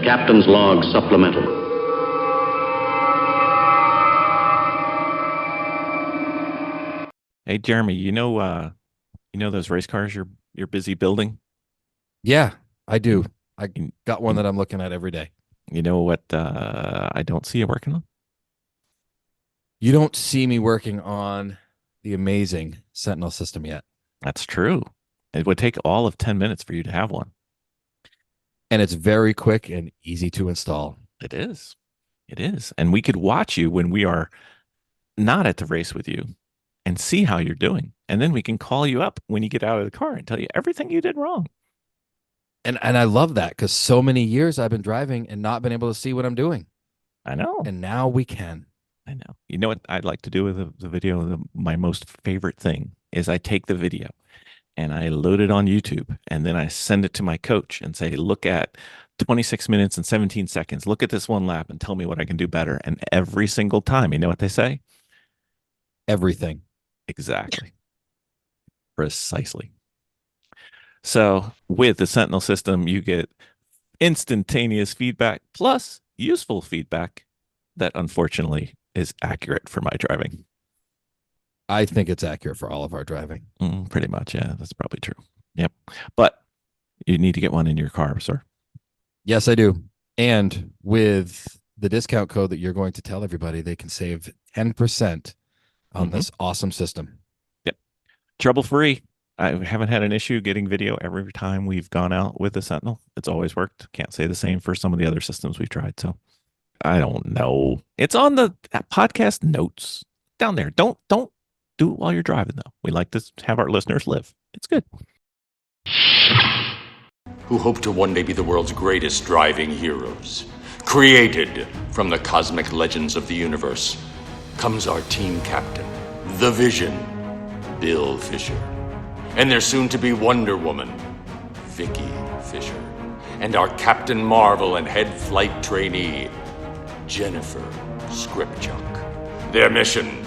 Captain's Log Supplemental. Hey Jeremy, you know those race cars you're busy building? Yeah, I do. I You, got one you that I'm looking at every day. you know what I don't see you working on? You don't see me working on the amazing Sentinel system yet. That's true. It would take all of 10 minutes for you to have one. And it's very quick and easy to install. It is. It is. And we could watch you when we are not at the race with you and see how you're doing. And then we can call you up when you get out of the car and tell you everything you did wrong. And I love that because so many years I've been driving and not been able to see what I'm doing. I know. And now we can. I know. You know what I'd like to do with the video? My most favorite thing is I take the video and I load it on YouTube and then I send it to my coach and say, look at 26 minutes and 17 seconds. Look at this one lap and tell me what I can do better. And every single time, you know what they say? Everything. Exactly. Precisely. So with the Sentinel system, you get instantaneous feedback plus useful feedback that unfortunately is accurate for my driving. I think it's accurate for all of our driving. Pretty much. Yeah, that's probably true. Yep. But you need to get one in your car, sir. Yes, I do. And with the discount code that you're going to tell everybody, they can save 10% on this awesome system. Yep. Trouble free. I haven't had an issue getting video every time we've gone out with the Sentinel. It's always worked. Can't say the same for some of the other systems we've tried. So I don't know. It's on the podcast notes down there. Don't do it while you're driving, though. We like to have our listeners live. It's good. Who hope to one day be the world's greatest driving heroes. Created from the cosmic legends of the universe, comes our team captain, the Vision, Bill Fisher. And their soon-to-be Wonder Woman, Vicki Fisher. And our Captain Marvel and head flight trainee, Jennifer Scripchuk. Their mission,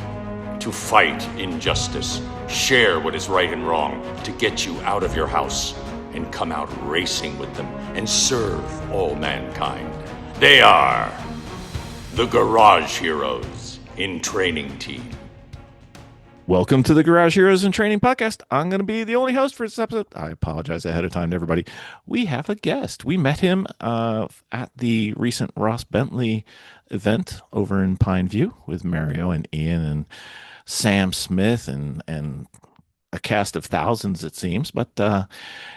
to fight injustice, share what is right and wrong, to get you out of your house and come out racing with them and serve all mankind. They are the Garage Heroes in Training Team. Welcome to the Garage Heroes and Training Podcast. I'm going to be the only host for this episode. I apologize ahead of time to everybody. We have a guest. We met him at the recent Ross Bentley event over in Pineview with Mario and Ian and Sam Smith and a cast of thousands, it seems. But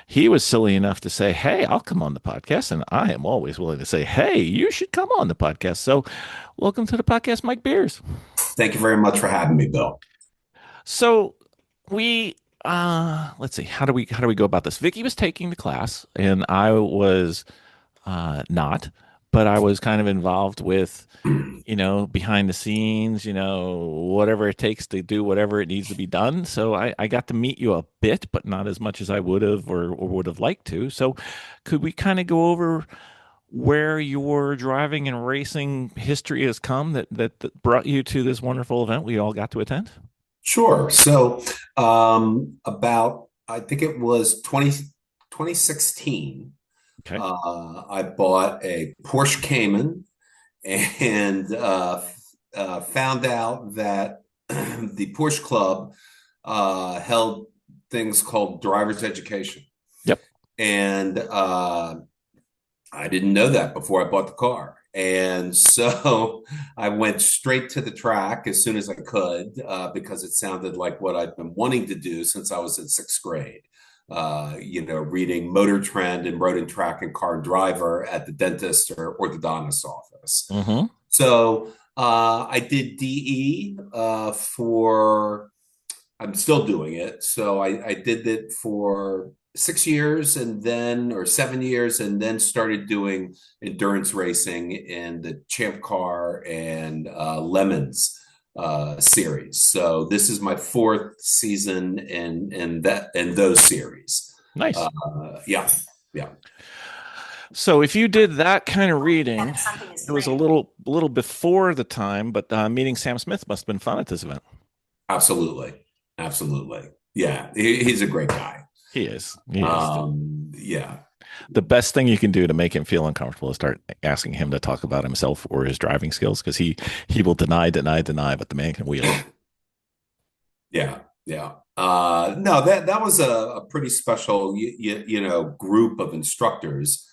he was silly enough to say, hey, I'll come on the podcast. And I am always willing to say, hey, you should come on the podcast. So welcome to the podcast, Mike Beers. Thank you very much for having me, Bill. So we let's see, how do we go about this? Vicki was taking the class and I was not, but I was kind of involved with, behind the scenes, whatever it takes to do whatever it needs to be done. So I got to meet you a bit, but not as much as I would have or would have liked to. So could we kind of go over where your driving and racing history has come that brought you to this wonderful event we all got to attend? Sure. So about, I think it was 2016, Okay. I bought a Porsche Cayman and found out that the Porsche Club held things called driver's education. Yep. And I didn't know that before I bought the car. And so I went straight to the track as soon as I could because it sounded like what I'd been wanting to do since I was in sixth grade. Reading Motor Trend and Road and Track and Car and Driver at the dentist or orthodontist office. Mm-hmm. So I did DE I'm still doing it. So I did it for 6 years or 7 years, and then started doing endurance racing in the Champ Car and Lemons series. So this is my fourth season in those series. Nice. Yeah. So if you did that kind of reading, it was a little before the time, but meeting Sam Smith must have been fun at this event. Absolutely. Yeah, he's a great guy. He is. Yeah. The best thing you can do to make him feel uncomfortable is start asking him to talk about himself or his driving skills because he will deny, deny, deny, but the man can wheel. Yeah, yeah. No, that was a pretty special, group of instructors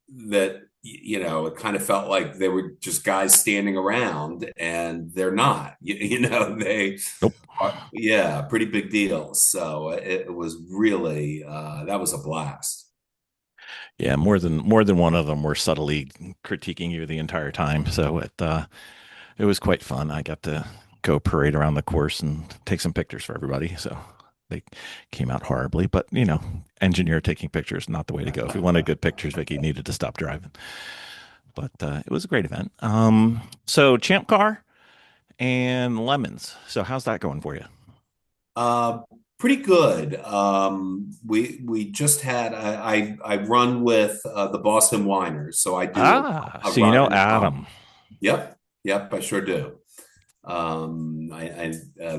that it kind of felt like they were just guys standing around, and they're not. They Nope. are, yeah, pretty big deal. So it was really that was a blast. Yeah, more than one of them were subtly critiquing you the entire time. So it was quite fun. I got to go parade around the course and take some pictures for everybody. So they came out horribly, but engineer taking pictures not the way to go. If we wanted good pictures, Vicky needed to stop driving. But it was a great event. So Champ Car and Lemons. So how's that going for you? Uh, Pretty good. We just had I run with the Boston Winers, so I do Ah, a so you run know and pump. Adam. Yep, yep, I sure do.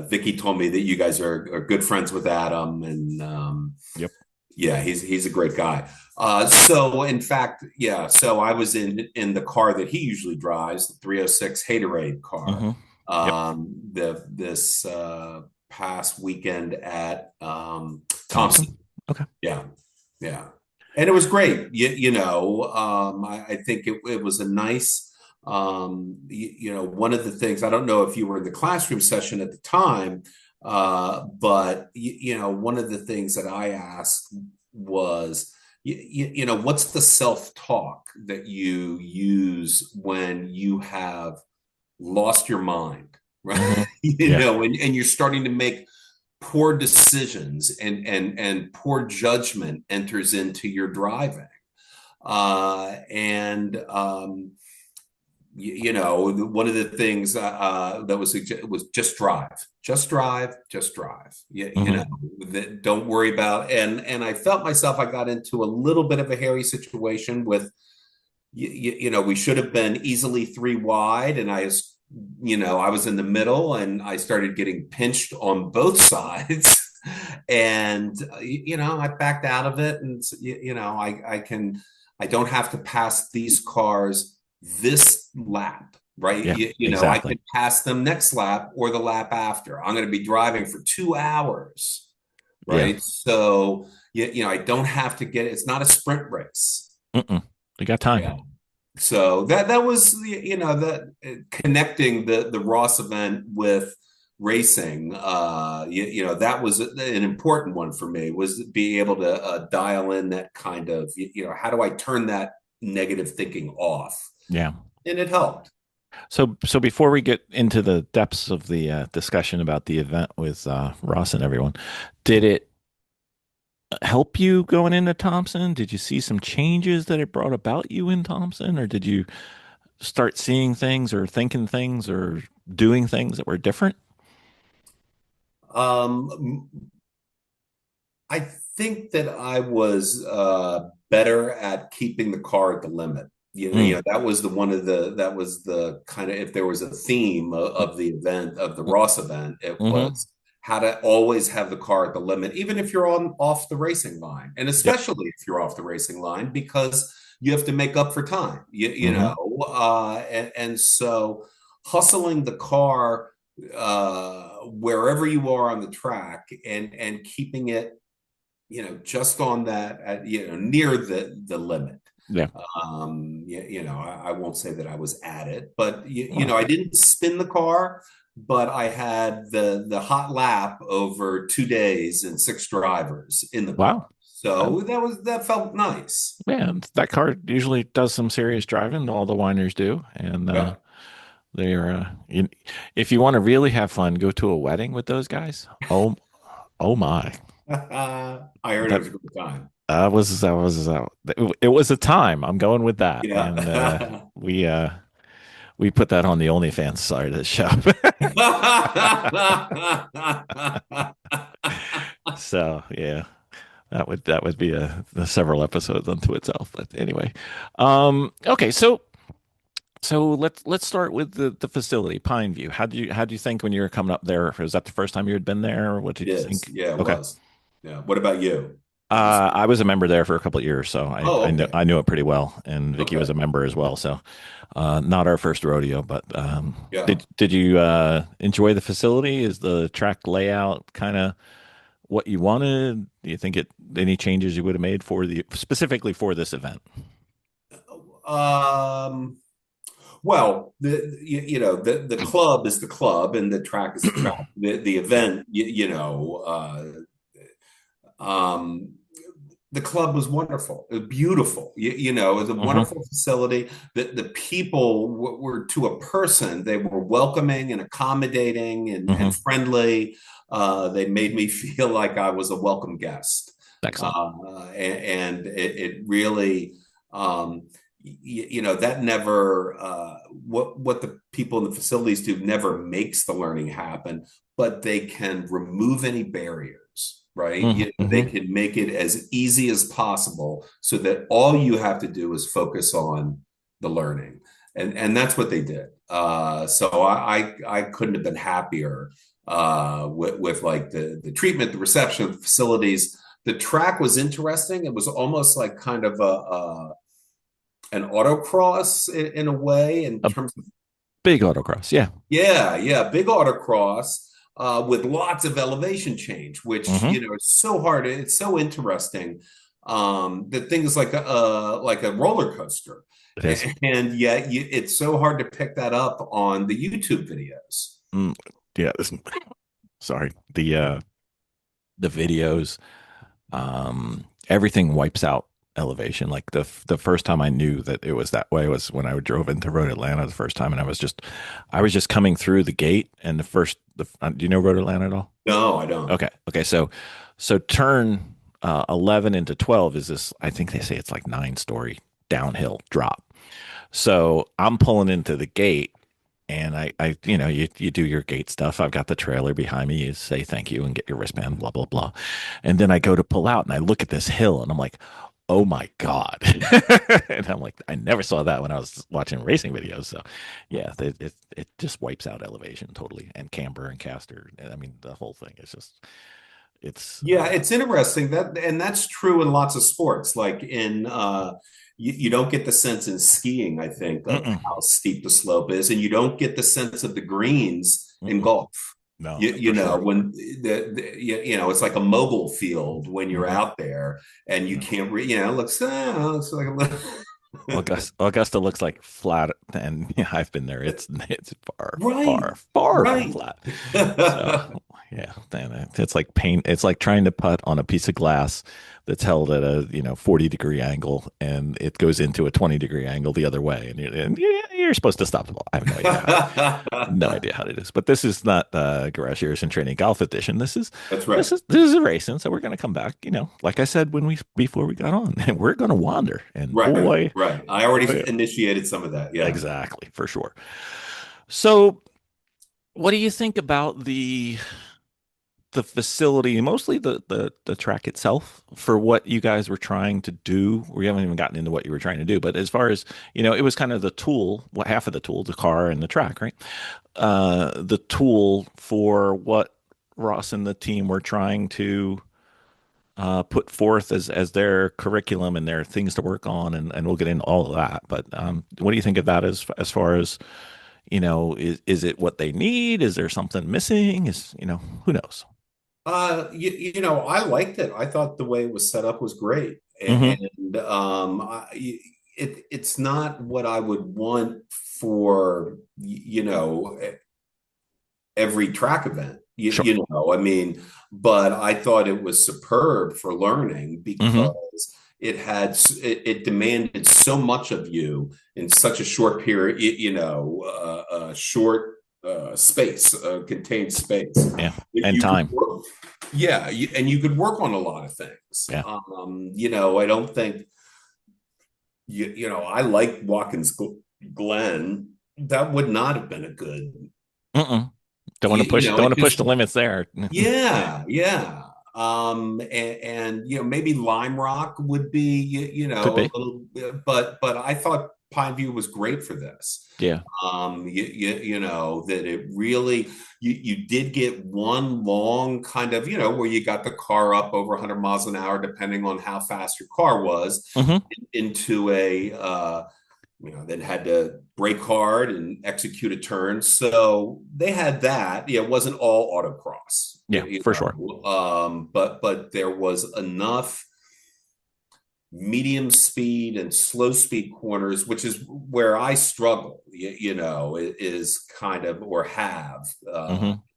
Vicki told me that you guys are good friends with Adam, and Yep. yeah, he's a great guy. So in fact, yeah, so I was in the car that he usually drives, the 306 Haterade car. Hmm. Yep. The this past weekend at Thompson. Thompson. Okay. Yeah, yeah, and it was great. I think it was a nice. One of the things, I don't know if you were in the classroom session at the time, but one of the things that I asked was, what's the self-talk that you use when you have lost your mind, right? Hmm. Yeah. And you're starting to make poor decisions, and poor judgment enters into your driving. And One of the things that was just drive, just drive. Hmm. Don't worry about. And I felt myself. I got into a little bit of a hairy situation with, we should have been easily three wide, and I was in the middle, and I started getting pinched on both sides. And I backed out of it, and I don't have to pass these cars this lap, right? Yeah. I Exactly. could pass them next lap or the lap after. I'm going to be driving for 2 hours, Yeah. right? So I don't have to it's not a sprint race. Mm-mm. We got Yeah. time. So that was that connecting the Ross event with racing. That was an important one for me, was being able to dial in that kind of, how do I turn that negative thinking off? Yeah. And it helped. So before we get into the depths of the discussion about the event with Ross and everyone, did it help you going into Thompson? Did you see some changes that it brought about you in Thompson, or did you start seeing things or thinking things or doing things that were different? Um, I think that I was better at keeping the car at the limit. Mm, That was that was the kind of, if there was a theme of the event, of the Ross event, it mm-hmm. was how to always have the car at the limit, even if you're on off the racing line, and Yep. especially if you're off the racing line, because you have to make up for time. Mm-hmm. And so hustling the car wherever you are on the track, and keeping it just on that, near the limit. Yeah. I won't say that I was at it, but Well, I didn't spin the car, but I had the hot lap over 2 days and six drivers in the car. wow. Uh, So that felt nice. Man, that car usually does some serious driving. All the whiners do, and Yeah. they're if you want to really have fun, go to a wedding with those guys. Oh my. I heard it That was a good time. it was a time. I'm going with that. And Yeah. we put that on the OnlyFans side of the show. So yeah, that would be a several episodes unto itself. But anyway, okay, so let's start with the facility, Pineview. How do you think when you were coming up there? Was that the first time you had been there, or what did It you is. think? Yeah, it Okay. was. Yeah. What about you? I was a member there for a couple of years, so Oh, okay. I knew it pretty well, and Vicky Okay. was a member as well. So, not our first rodeo, but Yeah. did you enjoy the facility? Is the track layout kind of what you wanted? Do you think any changes you would have made for the specifically for this event? Um, well, the club is the club and the track is the track. The event, um, the club was wonderful. It was beautiful. It was a Hmm. wonderful facility. The people were to a person. They were welcoming and accommodating and Hmm. friendly. They made me feel like I was a welcome guest. Excellent. And it really, that never, what the people in the facilities do never makes the learning happen, but they can remove any barriers, right? Hmm. They Hmm. can make it as easy as possible so that all you have to do is focus on the learning. And that's what they did. So I couldn't have been happier with like the treatment, the reception of the facilities. The track was interesting. It was almost like kind of an autocross in a way in A terms of big autocross, yeah. yeah, big autocross with lots of elevation change, which Hmm. is so hard. It's so interesting that things like a roller coaster, It is. and yet it's so hard to pick that up on the YouTube videos. Mm, yeah. Sorry. The videos, everything wipes out elevation. Like the first time I knew that it was that way was when I drove into Road Atlanta the first time, and I was just coming through the gate, and do you know Road Atlanta at all? No, I don't. Okay. So turn 11 into 12 is this. I think they say it's like 9 story downhill drop. So I'm pulling into the gate, and you do your gate stuff. I've got the trailer behind me. You say thank you and get your wristband, blah, blah, blah. And then I go to pull out and I look at this hill and I'm like, oh my God. And I'm like, I never saw that when I was watching racing videos. So yeah, it just wipes out elevation totally, and camber and caster. I mean, the whole thing is just, it's, Yeah, it's interesting and that's true in lots of sports. Like in you don't get the sense in skiing, I think, of mm-mm, how steep the slope is, and you don't get the sense of the greens in mm-mm. golf. No, You for know sure. when it's like a mogul field when you're Hmm. out there and you can't it looks like a little Augusta looks like flat, and yeah, I've been there. It's far, right, far, far from right. flat. So yeah, then it's like paint. It's like trying to putt on a piece of glass that's held at a 40-degree angle, and it goes into a 20-degree angle the other way, and you're supposed to stop the ball. I have no idea how to do this. But this is not Garage Years and Training Golf Edition. That's right. This is a racing, so we're gonna come back. Like I said before we got on, and we're gonna wander. And Right, boy, right. I already boy, initiated some of that. Yeah. exactly, for sure. So, what do you think about the facility, mostly the track itself, for what you guys were trying to do? We haven't even gotten into what you were trying to do, but as far as it was kind of the tool, what half of the tool, the car and the track, right? The tool for what Ross and the team were trying to put forth as their curriculum and their things to work on, and we'll get into all of that. But what do you think of that as far as is it what they need? Is there something missing? Who knows? I liked it. I thought the way it was set up was great, Hmm. and it's not what I would want for every track event. Sure. I mean, but I thought it was superb for learning Hmm. because it demanded so much of you in such a short period, short space, contained space that And you could time. work. Yeah, and you could work on a lot of things. Yeah. I don't think I like Watkins Glen. That would not have been a good Mm-mm. Don't want to push. Don't it want to push just the limits there. yeah. And maybe Lime Rock would be, Could a be. little, but I thought Pineview was great for this. Yeah. You know, that it really, you did get one long kind of, you know, where you got the car up over 100 miles an hour, depending on how fast your car was, into a, you know, then had to brake hard and execute a turn. So they had that. Yeah, it wasn't all autocross. Yeah, for sure. But there was enough medium speed and slow speed corners, which is where I struggle, you know, is kind of, or have,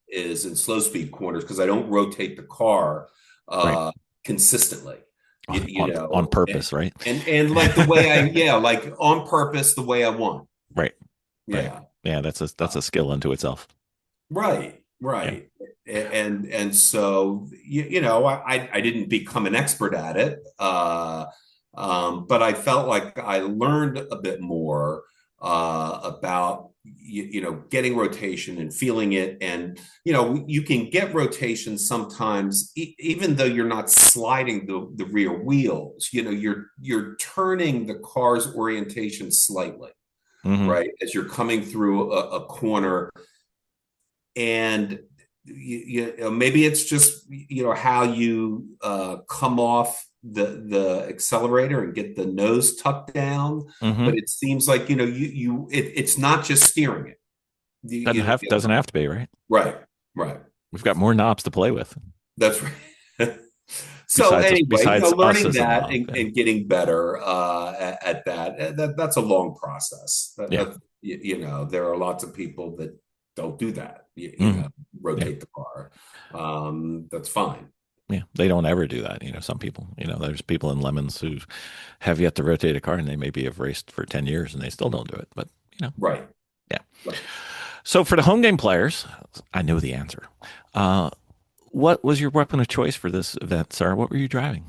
is in slow speed corners, because I don't rotate the car Right. consistently. You on, know, on purpose, right? And like the way I, yeah, like on purpose, the way I want. Right. Yeah. Right. Yeah, that's a skill unto itself. Right. Right. And so you know, I didn't become an expert at it, but I felt like I learned a bit more about you know, getting rotation and feeling it. And you know, you can get rotation sometimes even though you're not sliding the rear wheels. You know, you're turning the car's orientation slightly, right, as you're coming through a corner. And you know, maybe it's just, you know, how you come off the accelerator and get the nose tucked down. But it seems like, you know, it's not just steering it. Doesn't have to be, right? Right. We've got more knobs to play with. That's right. So anyway, you know, learning that and getting better at that's a long process. You know, there are lots of people that don't do that. You know, rotate the car. That's fine. Yeah, they don't ever do that. You know, some people, you know, there's people in Lemons who have yet to rotate a car, and they maybe have raced for 10 years and they still don't do it. But, you know. Right. Yeah. Right. So for the home game players, I know the answer. What was your weapon of choice for this event, sir? What were you driving?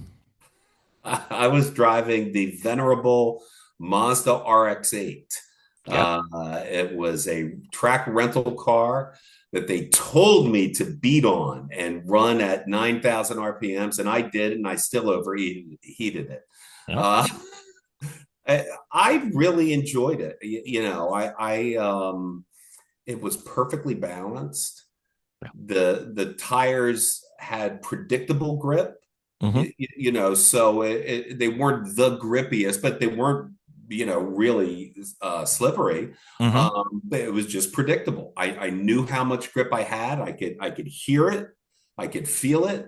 I was driving the venerable Mazda RX-8. Yep. It was a track rental car that they told me to beat on and run at 9,000 RPMs, and I did, and I still overheated it. Yep. I really enjoyed it. You know, it was perfectly balanced. The tires had predictable grip. You know, so they weren't the grippiest, but they weren't, you know, really slippery. But it was just predictable. I knew how much grip I had. I could hear it. I could feel it.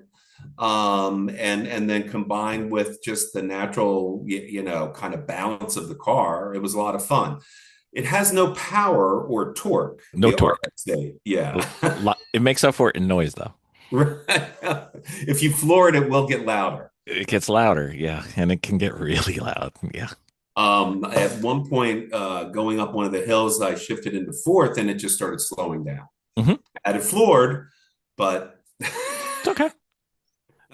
And then combined with just the natural, you know, kind of balance of the car, it was a lot of fun. It has no power or torque. No torque. Yeah. It makes up for it in noise, though. If you floor it, it will get louder. It gets louder, yeah, and it can get really loud, yeah. At one point, going up one of the hills, I shifted into fourth, and it just started slowing down. I had it floored, but it's okay.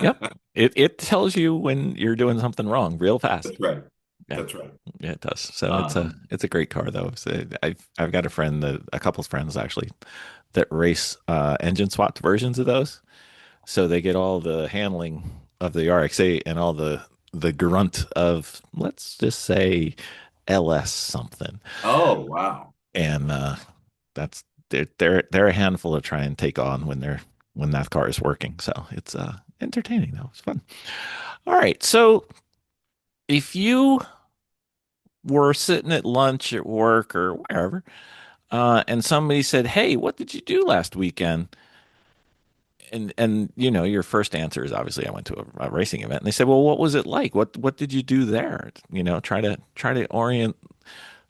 Yep, it tells you when you're doing something wrong real fast. That's right. Yeah. That's right. Yeah, it does. So it's a great car, though. So I've got a couple of friends actually that race engine swapped versions of those, so they get all the handling of the RX-8 and all the grunt of, let's just say, LS something. Oh wow! And that's they're a handful to try and take on when that car is working. So it's entertaining though. It's fun. All right, so if you were sitting at lunch at work or wherever, and somebody said, "Hey, what did you do last weekend?" And you know, your first answer is obviously I went to a racing event. And they said, "Well, what was it like? What did you do there?" You know, try to orient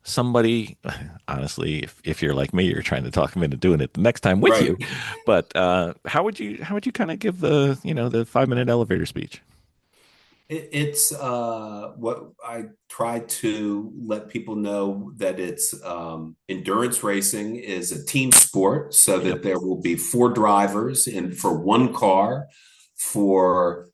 somebody. Honestly, if you're like me, you're trying to talk them into doing it the next time with you. But how would you kind of give the 5-minute elevator speech? It's what I try to let people know, that it's endurance racing is a team sport, so that there will be 4 drivers for one car for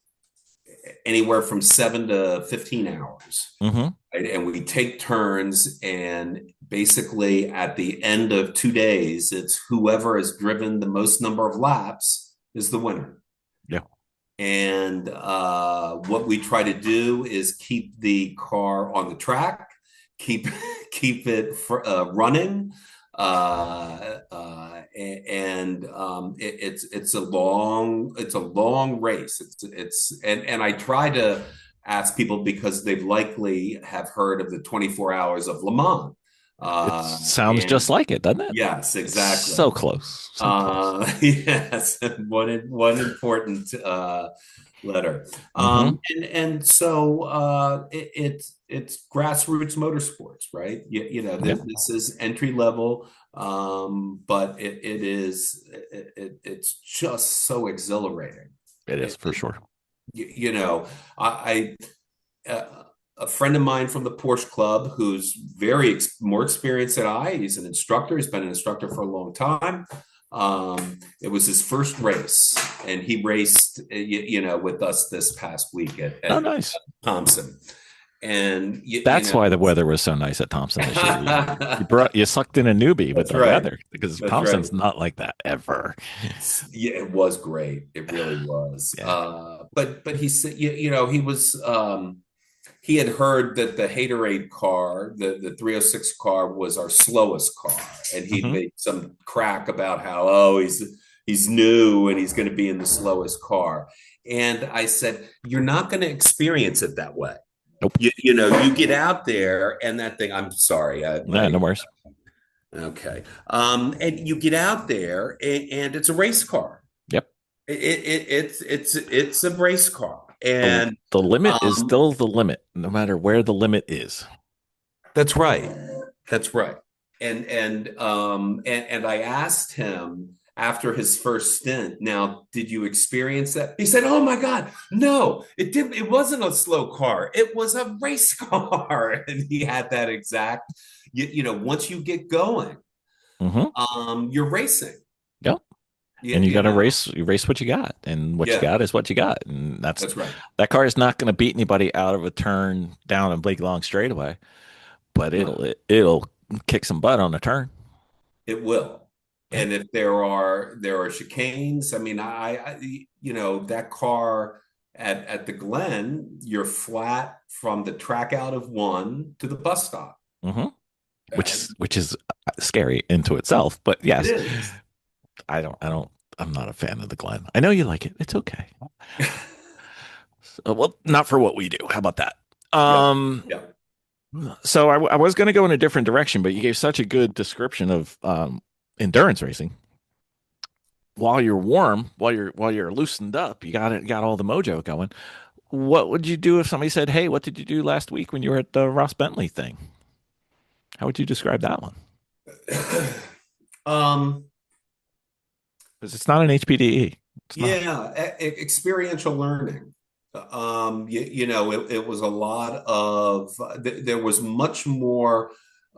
anywhere from 7 to 15 hours. Right? And we take turns, and basically at the end of 2 days, it's whoever has driven the most number of laps is the winner. Yeah. And what we try to do is keep the car on the track, keep keep it running. It's a long race. And I try to ask people because they've likely have heard of the 24 hours of Le Mans. It sounds And just like it, doesn't it? yes, It's exactly. so close. So close. Yes, one important letter. Hmm. It's grassroots motorsports, right? Yep, This is entry level, but it's just so exhilarating. it is It, for sure. you know, uh, a friend of mine from the Porsche Club who's more experienced than I. He's an instructor. He's been an instructor for a long time. It was his first race, and he raced, with us this past week Oh, at nice. Thompson. And That's why the weather was so nice at Thompson this year. You sucked in a newbie with That's the right. weather because That's Thompson's right. not like that ever. Yeah, it was great. It really was. Yeah. But he said, he was he had heard that the Haterade car, the 306 car, was our slowest car, and he Hmm. made some crack about how, oh, he's new and he's going to be in the slowest car. And I said, you're not going to experience it that way. Nope. You get out there and that thing. I'm sorry, Yeah, no worries. okay. And you get out there and it's a race car. Yep. It's a race car, The, and the limit is um, still the limit, no matter where the limit is. that's right. That's right. And I asked him after his first stint, now, did you experience that? He said, oh my God, no, it wasn't a slow car. It was a race car. And he had that exact, once you get going, Hmm. you're racing. Yep. You, And you you got to know, race. You race what you got, and what you yeah, got is what you got, and that's right. that car is not going to beat anybody out of a turn down a big long straightaway, but No, it'll kick some butt on a turn. it will. Yeah. And if there are chicanes, I mean, that car at the Glen, you're flat from the track out of one to the bus stop. Hmm. Which Uh, is which is scary into itself, but it yes, is. I'm not a fan of the Glen. I know you like it. It's okay. Well, not for what we do. How about that? Yeah, Um, yeah. so I was going to go in a different direction, but you gave such a good description of endurance racing. While you're warm, while you're loosened up, got all the mojo going. What would you do if somebody said, "Hey, what did you do last week when you were at the Ross Bentley thing?" How would you describe that one? um, Because it's not an HPDE. It's not. yeah, experiential learning. It was a lot of there was much more.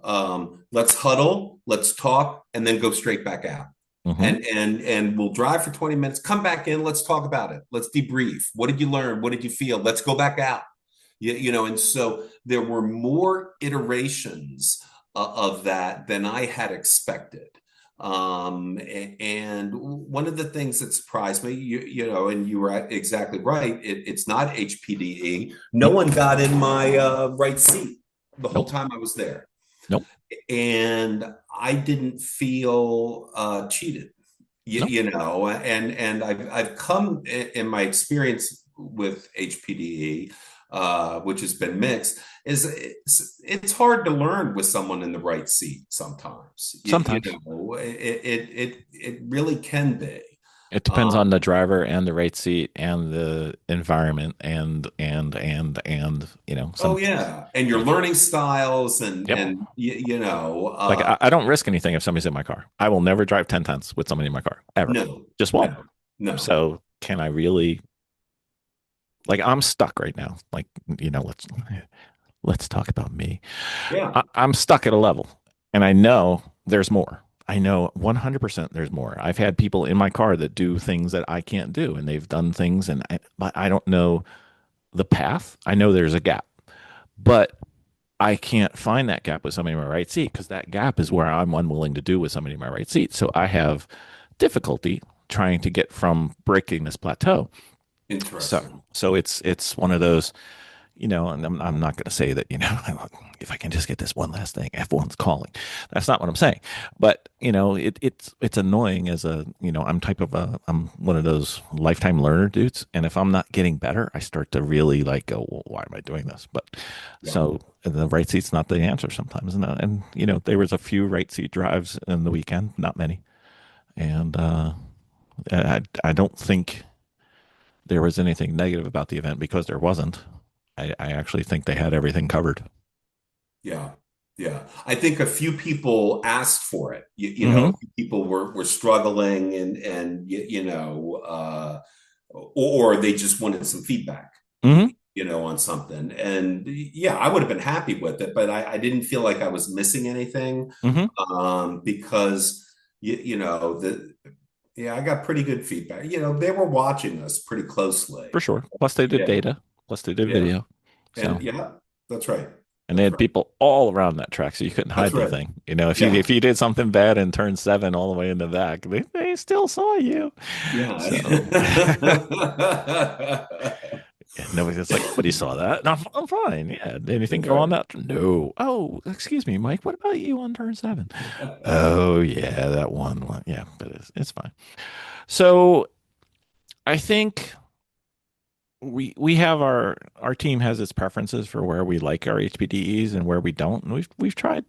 Let's huddle, let's talk, and then go straight back out. Hmm. And we'll drive for 20 minutes, come back in, let's talk about it. Let's debrief. What did you learn? What did you feel? Let's go back out. And so there were more iterations of that than I had expected. And one of the things that surprised me, and you were exactly right, it's not HPDE. No one got in my right seat the whole Nope. time I was there. Nope. And I didn't feel cheated, Nope. and I've come in my experience with HPDE, which has been mixed, is it's hard to learn with someone in the right seat sometimes. Sometimes It really can be. it depends on Um, the driver and the right seat and the environment and oh some. yeah, and your Yeah. learning styles Yep. Like I don't risk anything if somebody's in my car. I will never drive 10 tenths with somebody in my car ever. no, Just won't. no, no. So can I really, like, I'm stuck right now. Like, let's talk about me. Yeah, I'm stuck at a level and I know there's more. I know 100% there's more. I've had people in my car that do things that I can't do, and they've done things, but I don't know the path. I know there's a gap, but I can't find that gap with somebody in my right seat because that gap is where I'm unwilling to do with somebody in my right seat. So I have difficulty trying to get from breaking this plateau. interesting. So it's one of those. and I'm not going to say that, if I can just get this one last thing, F1's calling. That's not what I'm saying. But, it's annoying as I'm one of those lifetime learner dudes. And if I'm not getting better, I start to really like go, well, why am I doing this? But Yeah. so the right seat's not the answer sometimes. And there was a few right seat drives in the weekend, not many. And I don't think there was anything negative about the event because there wasn't. I actually think they had everything covered. Yeah. Yeah. I think a few people asked for it. A Hmm. few people were struggling and or they just wanted some feedback, Hmm. on something. And yeah, I would have been happy with it, but I didn't feel like I was missing anything, Hmm. because I got pretty good feedback. They were watching us pretty closely. For sure. Plus they did Yeah. data. Plus they did Yeah. video. So And yeah, that's right. and they That's had right. people all around that track, so you couldn't That's hide right. anything. If you Yeah. if you did something bad in turn 7 all the way in the back, they still saw you. Yeah. So and nobody's like, nobody saw that. No, I'm fine. Yeah. Did anything That's go on right. that? No. Oh, excuse me, Mike. What about you on turn 7? Oh yeah, that one. Yeah, but it's fine. So I think we have our team has its preferences for where we like our HPDEs and where we don't. And we've tried.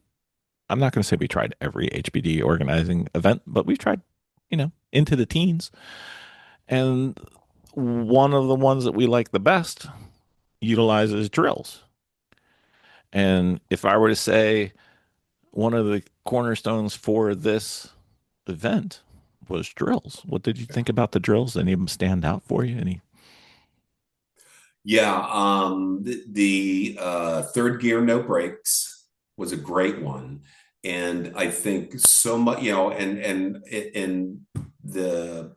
I'm not going to say we tried every HPD organizing event, but we've tried, into the teens. And one of the ones that we like the best utilizes drills. And if I were to say one of the cornerstones for this event was drills, what did you think about the drills? Any of them stand out for you? Any? Yeah. The third gear, no brakes was a great one. And I think so much, and in the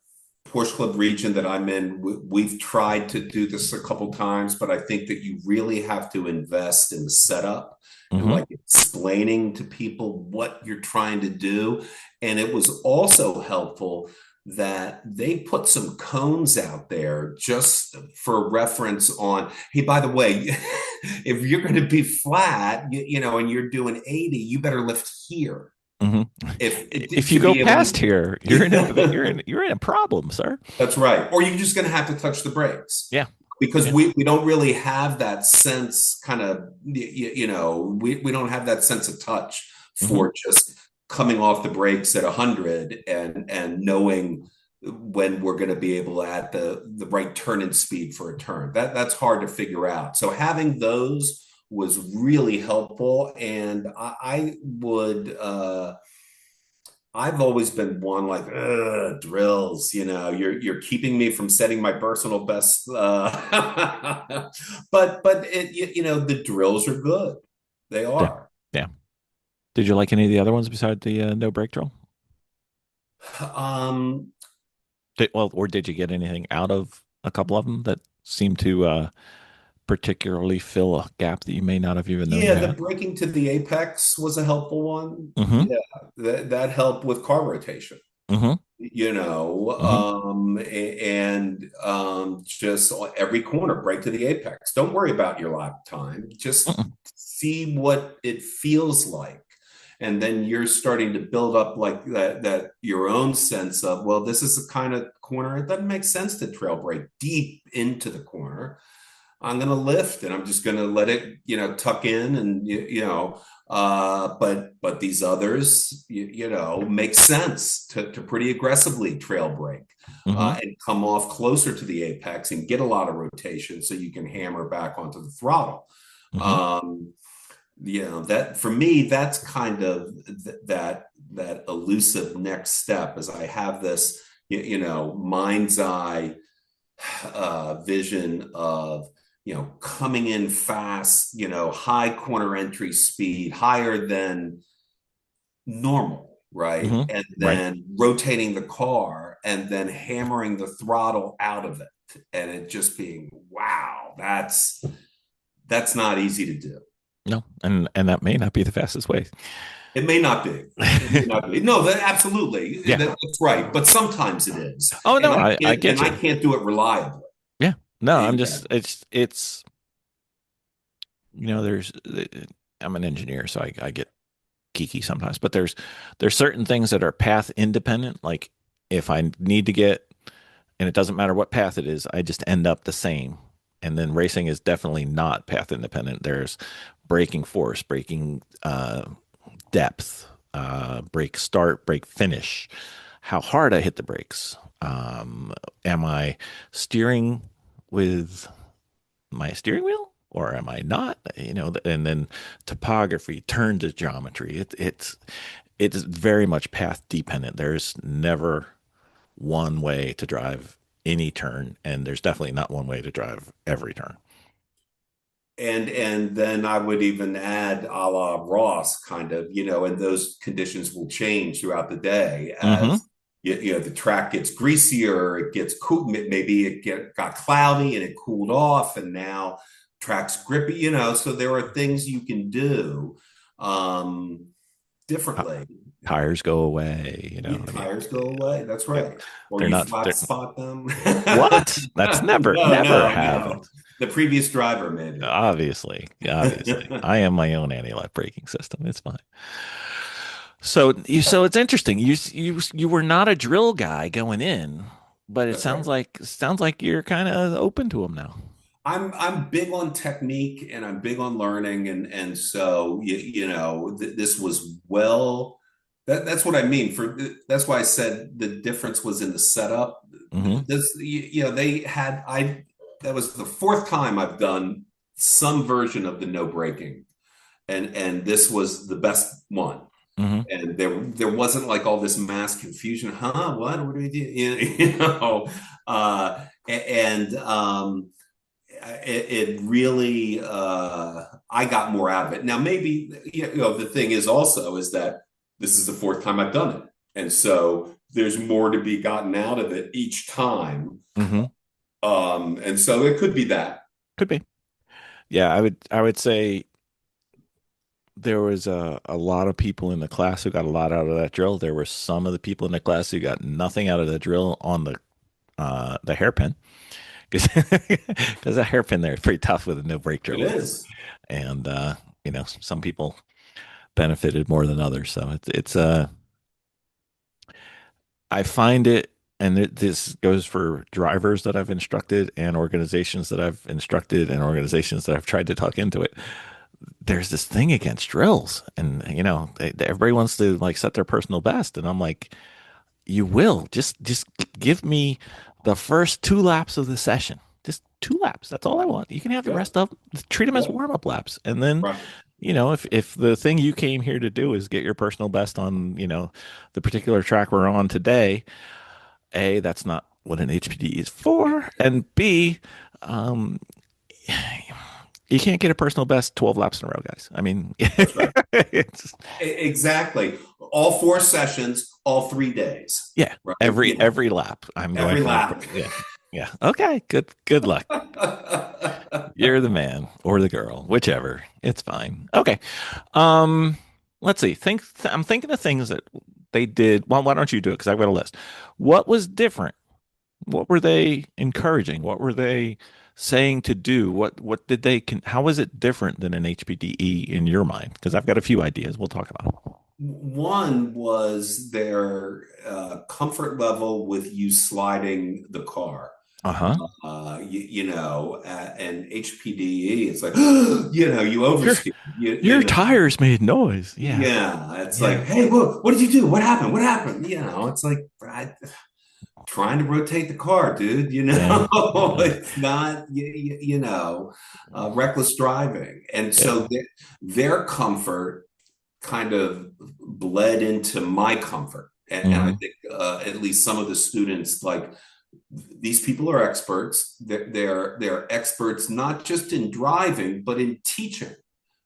Porsche Club region that I'm in, we've tried to do this a couple times, but I think that you really have to invest in the setup and Mm-hmm. like explaining to people what you're trying to do. And it was also helpful that they put some cones out there just for reference on, hey, by the way, if you're going to be flat, and you're doing 80, you better lift here. Mm-hmm. If If you to go be able past to, here, you're in a problem, sir. that's right. Or you're just going to have to touch the brakes Yeah. because Yeah. we don't really have that sense kind of, we don't have that sense of touch Mm-hmm. for just coming off the brakes at 100 and knowing when we're going to be able to add the right turn in speed for a turn. That's hard to figure out. So having those was really helpful. And I would, I've always been one like drills. You're keeping me from setting my personal best. But the drills are good. They Yeah. are. Yeah. Did you like any of the other ones besides the no brake drill? Um, Or did you get anything out of a couple of them that seemed to particularly fill a gap that you may not have even known you yeah, the had? breaking to the apex was a helpful one. Mm-hmm. Yeah, that helped with car rotation. Mm-hmm. Mm-hmm. And just every corner break to the apex. Don't worry about your lap time. Just Mm-mm. see what it feels like. And then you're starting to build up like that your own sense of, well, this is the kind of corner. It doesn't make sense to trail break deep into the corner. I'm going to lift and I'm just going to let it, tuck in and, but these others, make sense to pretty aggressively trail break, Mm-hmm. and come off closer to the apex and get a lot of rotation so you can hammer back onto the throttle. Mm-hmm. Um, that for me, that's kind of that elusive next step as I have this, mind's eye vision of coming in fast, high corner entry speed, higher than normal, right? Mm-hmm. And Right. then rotating the car and then hammering the throttle out of it. And it just being, wow, that's not easy to do. No, and that may not be the fastest way. It may not be. It may not be. No, absolutely. Yeah. That's right. But sometimes it is. Oh And no, I get I you. can't do it reliably. Yeah. No, I'm Yeah. just it's there's I'm an engineer, so I get geeky sometimes, but there's certain things that are path independent. Like if I need to get, and it doesn't matter what path it is, I just end up the same. And then racing is definitely not path independent. There's braking force, braking depth, brake start, brake finish, how hard I hit the brakes. Am I steering with my steering wheel or am I not? And then topography, turn to geometry. It's very much path dependent. There's never one way to drive any turn, and there's definitely not one way to drive every turn. And then I would even add a la Ross, kind of, and those conditions will change throughout the day Mm-hmm. as the track gets greasier, it gets cool, maybe got cloudy and it cooled off, and now track's grippy, so there are things you can do differently. Tires go away, Tires go away. That's right. Or they're you not, flat they're, spot them. what? That's never, No, never no, no. happened. The previous driver, maybe. Obviously, obviously, I am my own anti-lock braking system. It's fine. So it's interesting. You were not a drill guy going in, but it That's right. sounds like you're kind of open to them now. I'm big on technique and I'm big on learning, and so this was that's what I mean. That's why I said the difference was in the setup. Hmm. This they had I that was the fourth time I've done some version of the no braking, and this was the best one. Hmm. And there wasn't like all this mass confusion. Huh? What do we do? And it really I got more out of it. Now maybe the thing is also is that this is the fourth time I've done it, and so there's more to be gotten out of it each time. Hmm. And so it could be that. Could be. Yeah, I would say there was a lot of people in the class who got a lot out of that drill. There were some of the people in the class who got nothing out of the drill on the hairpin because the hairpin there is pretty tough with a no brake It drill. is. And some people benefited more than others. So it's I find it, and this goes for drivers that I've instructed and organizations that I've instructed and organizations that I've tried to talk into it. There's this thing against drills, and everybody wants to like set their personal best, and I'm like, you will just give me the first 2 laps of the session. Just 2 laps. That's all I want. You can have the Yeah. rest of treat them as Yeah. warm-up laps. And then, Right. if the thing you came here to do is get your personal best on, the particular track we're on today, A, that's not what an HPD is for. And B, um, you can't get a personal best 12 laps in a row, guys. I mean, That's right. it's Exactly. All 4 sessions, all 3 days. yeah, Right. every lap. I'm going Every for lap. yeah. Yeah. Okay. Good luck. You're the man or the girl, whichever. It's fine. Okay. Um, let's see. I'm thinking of things that they did. Well, why don't you do it? Because I've got a list. What was different? What were they encouraging? What were they saying to do? What did how was it different than an HPDE in your mind? Because I've got a few ideas. We'll talk about it. One was their comfort level with you sliding the car. Uh-huh. And HPDE, it's like, you Your oversteer. your tires made noise. Yeah. Yeah, it's Yeah. like, hey, what did you do? What happened? What happened? It's like trying to rotate the car, dude. Yeah. It's not, reckless driving. And Yeah. so their comfort kind of bled into my comfort. And I Hmm. think at least some of the students, like, these people are experts. They're experts not just in driving, but in teaching,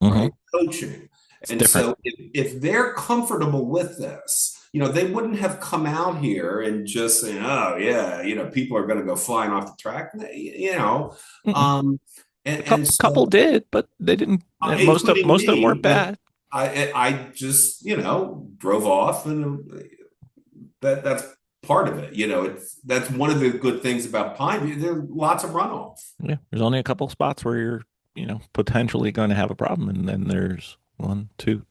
Hmm. right? Coaching. It's And different. so if they're comfortable with this, they wouldn't have come out here and just saying, oh yeah, people are going to go flying off the track, Mm-mm. um, A and couple so did, but they didn't. including Most of them me, weren't but bad. I just, drove off, and that's part of it. That's one of the good things about Pineview. There are lots of runoff. Yeah, there's only a couple spots where you're potentially going to have a problem. And then there's one, two,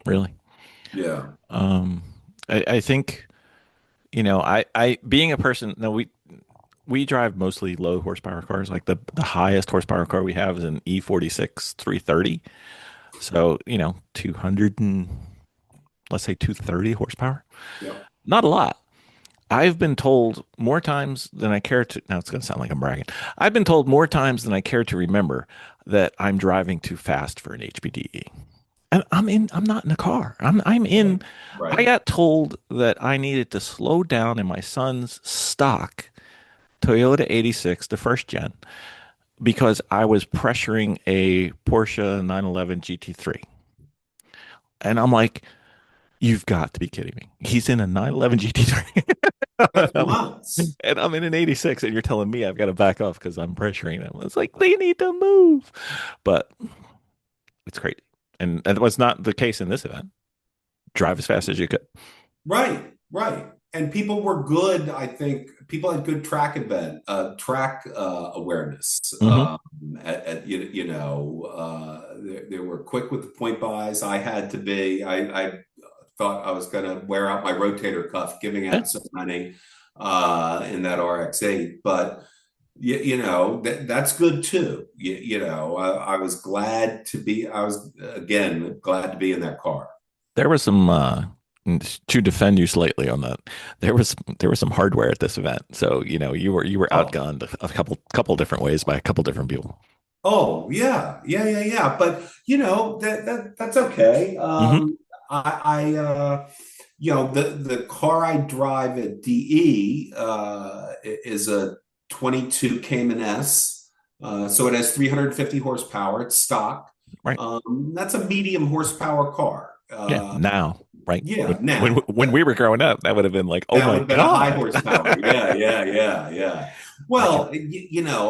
really. Yeah. Um, I think, I being a person, no, we drive mostly low horsepower cars. Like the highest horsepower car we have is an E46 330. So, 200 and let's say 230 horsepower. Yep. Not a lot. I've been told more times than I care to. Now it's going to sound like I'm bragging. I've been told more times than I care to remember that I'm driving too fast for an HPDE. And I'm not in a car. I'm in. I Right. got told that I needed to slow down in my son's stock Toyota 86, the first gen, because I was pressuring a Porsche 911 GT3. And I'm like, you've got to be kidding me. He's in a 911 GT3. That's nuts. And I'm in an 86, and you're telling me I've got to back off because I'm pressuring him. It's like they need to move. But it's crazy. And that was not the case in this event. Drive as fast as you could. Right, right. And people were good. I think people had good track awareness. Hmm. They were quick with the point buys. I had to be. I thought I was going to wear out my rotator cuff giving Yeah, out so many in that RX-8, but that's good too. I was glad to be. I was again glad to be in that car. there was some to defend you slightly on that. There was some hardware at this event, so you were Oh, outgunned a couple different ways by a couple different people. oh yeah, yeah, yeah, yeah. But that's okay. Hmm. The car I drive at DE is a 22 Cayman S. So it has 350 horsepower. It's stock. Right. That's a medium horsepower car. Yeah. Now, right. Yeah, When now when we were growing up, that would have been like, oh that would my have been a high God. horsepower. Yeah, yeah, yeah, yeah. Gotcha. Well,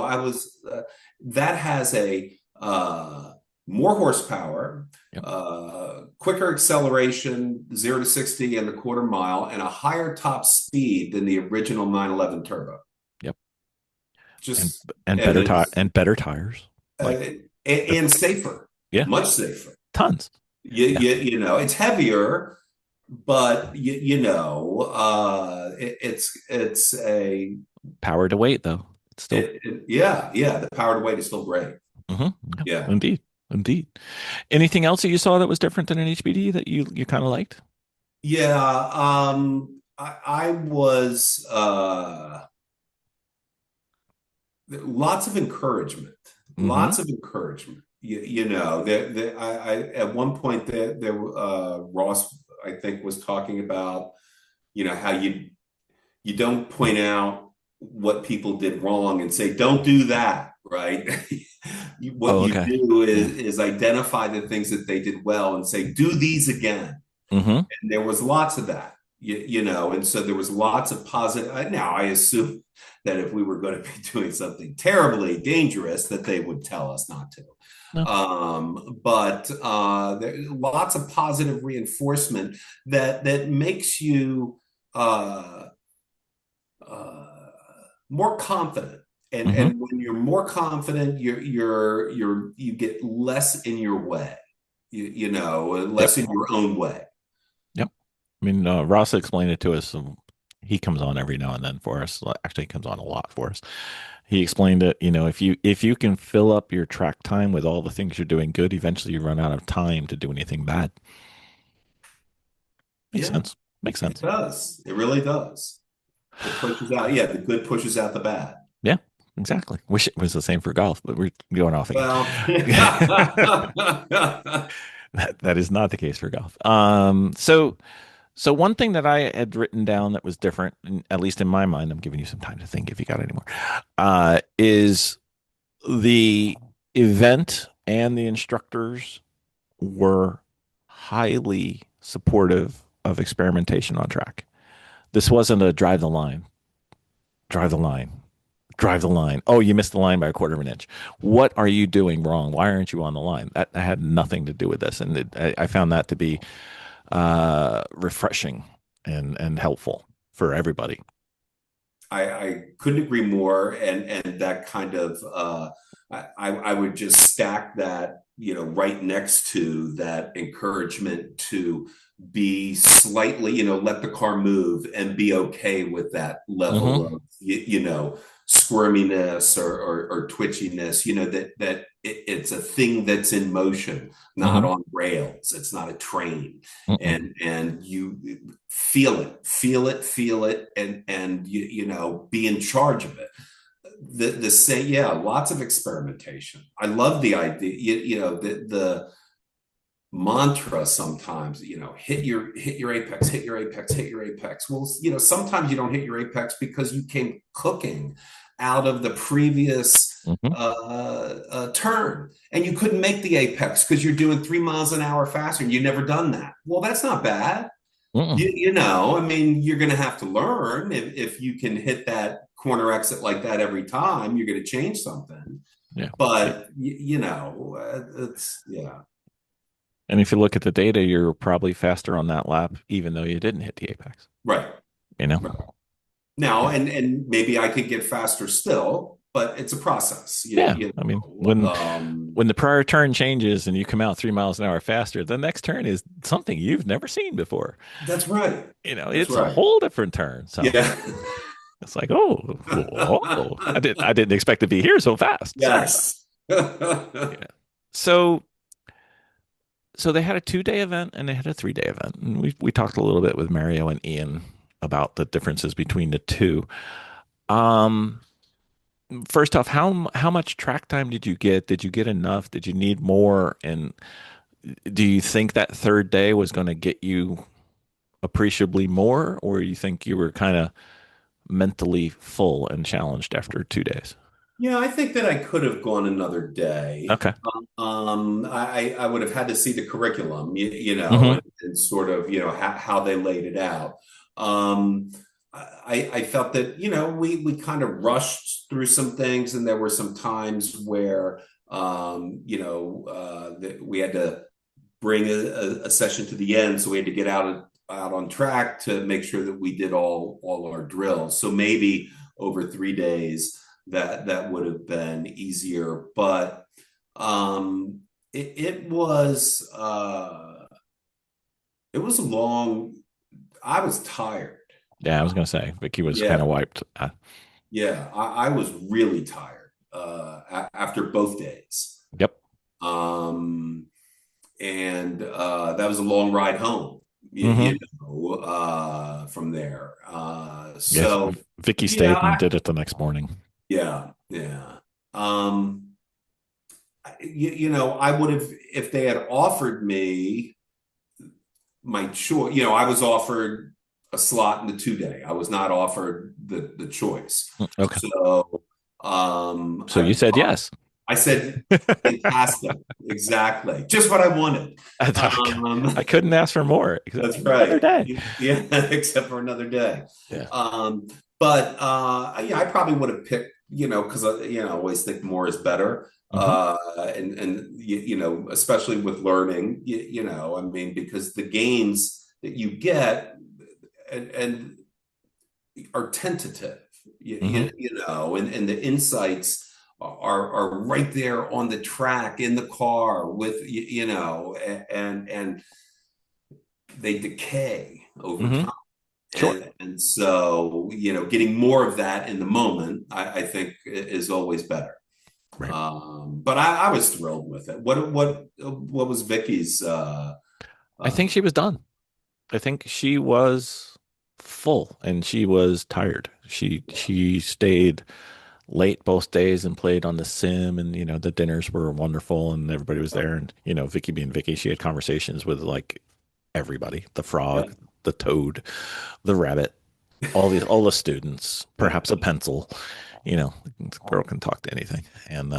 I was that has a more horsepower, Yep. quicker acceleration, 0 to 60 in the quarter mile, and a higher top speed than the original 911 turbo. Yep. And Just and and better it's better tires. Like the and safer, yeah, much safer. tons. Yeah. It's heavier, but it's a Power to weight though. It's still yeah, yeah. The power to weight is still great. yeah, Yeah, indeed. Indeed. Anything else that you saw that was different than an HBD that you kind of liked? yeah. I was lots of encouragement, Hmm. lots of encouragement. I at one point there Ross I think was talking about how you don't point out what people did wrong and say don't do that, right? What Oh, you okay. do Yeah. is identify the things that they did well and say do these again. Hmm. And there was lots of that, and so there was lots of positive. Now I assume that if we were going to be doing something terribly dangerous that they would tell us not to. No. But there lots of positive reinforcement that makes you uh, uh, more confident. And Hmm. when you're more confident, you get less in your way, Yep. less in your own way. Yep. I mean, Ross explained it to us. He comes on every now and then for us. Well, actually, he comes on a lot for us. He explained it. If you can fill up your track time with all the things you're doing good, eventually you run out of time to do anything bad. Makes Yeah, sense. Makes it sense. does. It really does. It pushes out. Yeah, the good pushes out the bad. Yeah, exactly. Wish it was the same for golf, but we're going off again. Well, That is not the case for golf. So one thing that I had written down that was different, at least in my mind, I'm giving you some time to think if you got any more, is the event and the instructors were highly supportive of experimentation on track. This wasn't a drive the line, drive the line, drive the line. Oh, you missed the line by a quarter of an inch. What are you doing wrong? Why aren't you on the line? That had nothing to do with this, and I found that to be refreshing and helpful for everybody. I couldn't agree more, and that kind of I would just stack that, right next to that encouragement to be slightly, let the car move and be okay with that level Hmm. of, squirminess or twitchiness, that it's a thing that's in motion, not Hmm. on rails. It's not a train. Hmm. And you feel it, and be in charge of it. The say, yeah, lots of experimentation. I love the idea, the mantra sometimes, hit your apex, hit your apex, hit your apex. Well, sometimes you don't hit your apex because you came cooking out of the previous Hmm. turn, and you couldn't make the apex because you're doing 3 miles an hour faster and you've never done that. Well, that's not bad. Hmm. I mean, you're going to have to learn. If you can hit that corner exit like that every time, you're going to change something. Yeah. But it's, yeah. And if you look at the data, you're probably faster on that lap, even though you didn't hit the apex. Right. You know? Right. Now, Yeah. and maybe I could get faster still, but it's a process. Yeah. I mean, when the prior turn changes and you come out 3 miles an hour faster, the next turn is something you've never seen before. That's right. That's It's a right. whole different turn. So Yeah. it's like, oh, I didn't expect to be here so fast. Yes. Yeah. So they had a 2-day event and they had a 3-day event. And we talked a little bit with Mario and Ian about the differences between the two. Um, First off, how much track time did you get? Did you get enough? Did you need more? And do you think that third day was going to get you appreciably more, or you think you were kind of mentally full and challenged after 2 days? Yeah, I think that I could have gone another day. Okay. I would have had to see the curriculum, Hmm. and sort of, how they laid it out. Um, I felt that, we kind of rushed through some things, and there were some times where, that we had to bring a session to the end, so we had to get out on track to make sure that we did all our drills. So maybe over 3 days that would have been easier, but it was a long. I was tired. Yeah, I was going to say Vicky was kind Yeah, of wiped. yeah, I was really tired after both days. Yep. Um, and that was a long ride home, Hmm. from there. Yes. So Vicky yeah, stayed and did it the next morning. yeah, yeah. Um, I would have, if they had offered me my choice. I was offered a slot in the 2 day. I was not offered the choice. Okay. So So you said yes. I said, fantastic, exactly, just what I wanted. I couldn't ask for more, except That's for another right. day. Yeah, except for another day. Yeah. But yeah, I probably would have picked, because I always think more is better. Hmm. And especially with learning, I mean, because the gains that you get and are tentative, Hmm. and the insights are right there on the track in the car with, and they decay over Hmm. time. Sure. And so, getting more of that in the moment, I think is always better. Right. But I was thrilled with it. What was Vicky's? I Uh, think she was done. I think she was full and she was tired. She stayed late both days and played on the sim, and the dinners were wonderful and everybody was there, and Vicky being Vicky, she had conversations with like everybody, the yeah, frog, the toad, the rabbit, all the students, perhaps a pencil. The girl can talk to anything, and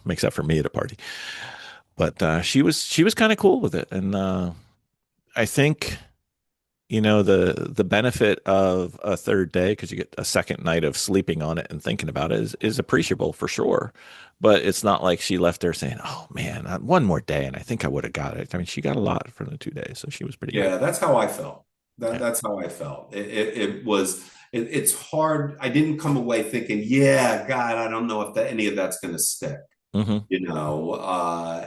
makes up for me at a party. But she was kind of cool with it, and I think the benefit of a third day, because you get a second night of sleeping on it and thinking about it, is appreciable for sure. But it's not like she left there saying, "Oh man, one more day, and I think I would have got it." I mean, she got a lot from the 2 days, so she was pretty yeah, happy. that's how I felt. Yeah. That's how I felt. It was it's hard. I didn't come away thinking, yeah, God, I don't know if any of that's going to stick, Hmm.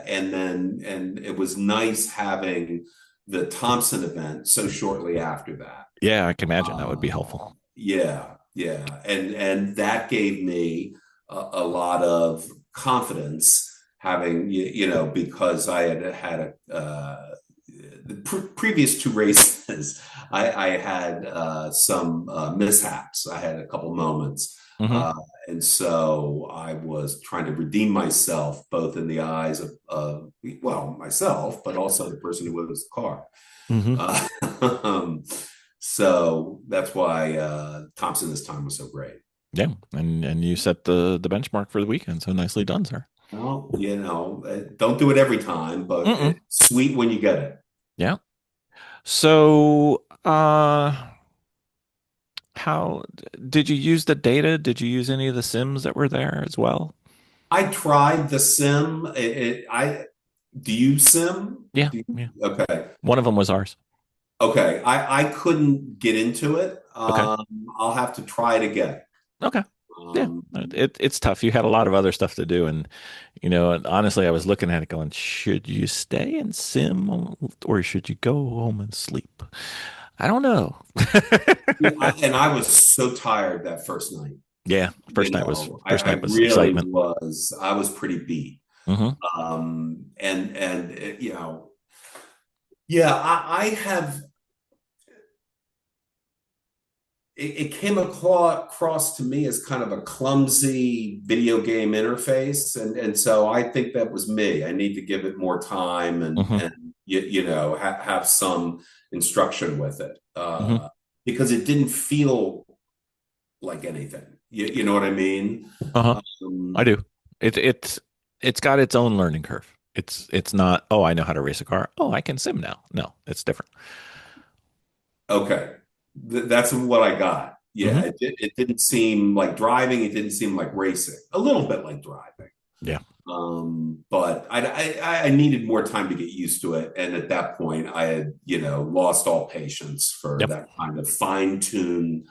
and it was nice having the Thompson event so shortly after that. Yeah, I can imagine that would be helpful. Yeah, and that gave me a lot of confidence having because I had had the previous two races, I had some mishaps. I had a couple moments. Hmm. Uh, and so I was trying to redeem myself, both in the eyes well, myself, but also the person who was the car. Hmm. Uh, um, so that's why Thompson this time was so great. Yeah, and you set the benchmark for the weekend, so nicely done, sir. Well, don't do it every time, but Mm-mm. it's sweet when you get it. Yeah. So, how did you use the data? Did you use any of the sims that were there as well? I tried the sim. I do you sim? Yeah, yeah. Okay. One of them was ours. Okay. I couldn't get into it. Okay. I'll have to try it again. Okay. Yeah. Um, It's tough. You had a lot of other stuff to do, and and honestly, I was looking at it going, should you stay and sim or should you go home and sleep? I don't know. and I was so tired that first night. Yeah, first I night was really excitement. was. I was pretty beat. Hmm. Yeah, I have. It came across to me as kind of a clumsy video game interface, and so I think that was me. I need to give it more time Hmm. and have some instruction with it, Hmm. because it didn't feel like anything. You know what I mean? Uh-huh. I Um, do. It's got its own learning curve. It's not, oh, I know how to race a car. Oh, I can sim now. No, it's different. okay, that's what I got. Yeah, Hmm. it didn't seem like driving. It didn't seem like racing. A little bit like driving. Yeah. But I needed more time to get used to it, and at that point, I had lost all patience for Yep. that kind of fine tune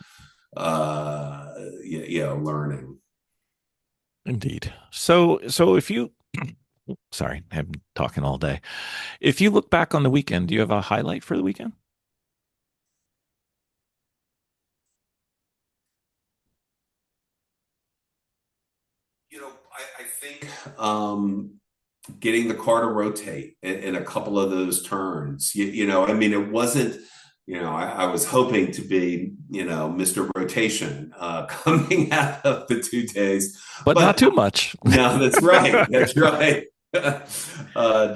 learning. Indeed. So if you sorry, I'm talking all day. If you look back on the weekend, do you have a highlight for the weekend? I think getting the car to rotate in a couple of those turns. I mean, it wasn't. I was hoping to be, Mr. Rotation coming out of the 2 days, But not but too much. no, that's right. That's right.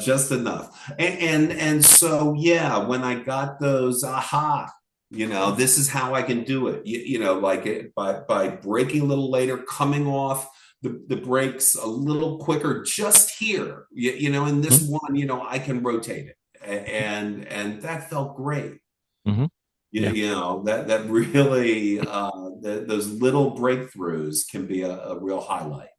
Just enough. And so yeah, when I got those aha, this is how I can do it. Like by braking a little later, coming off the brakes a little quicker, just here. In this one, I can rotate it, and that felt great. Hmm. Yeah. That really those little breakthroughs can be a real highlight.